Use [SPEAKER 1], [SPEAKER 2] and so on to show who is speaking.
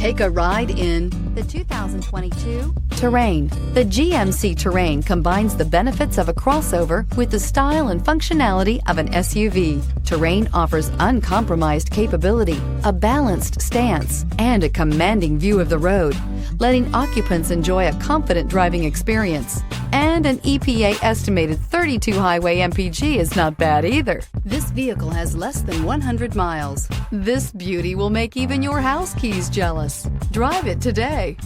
[SPEAKER 1] Take a ride in the 2022 Terrain. The GMC Terrain combines the benefits of a crossover with the style and functionality of an SUV. Terrain offers uncompromised capability, a balanced stance, and a commanding view of the road, letting occupants enjoy a confident driving experience. And an EPA estimated 32 highway MPG is not bad either. This vehicle has less than 100 miles. This beauty will make even your house keys jealous. Drive it today.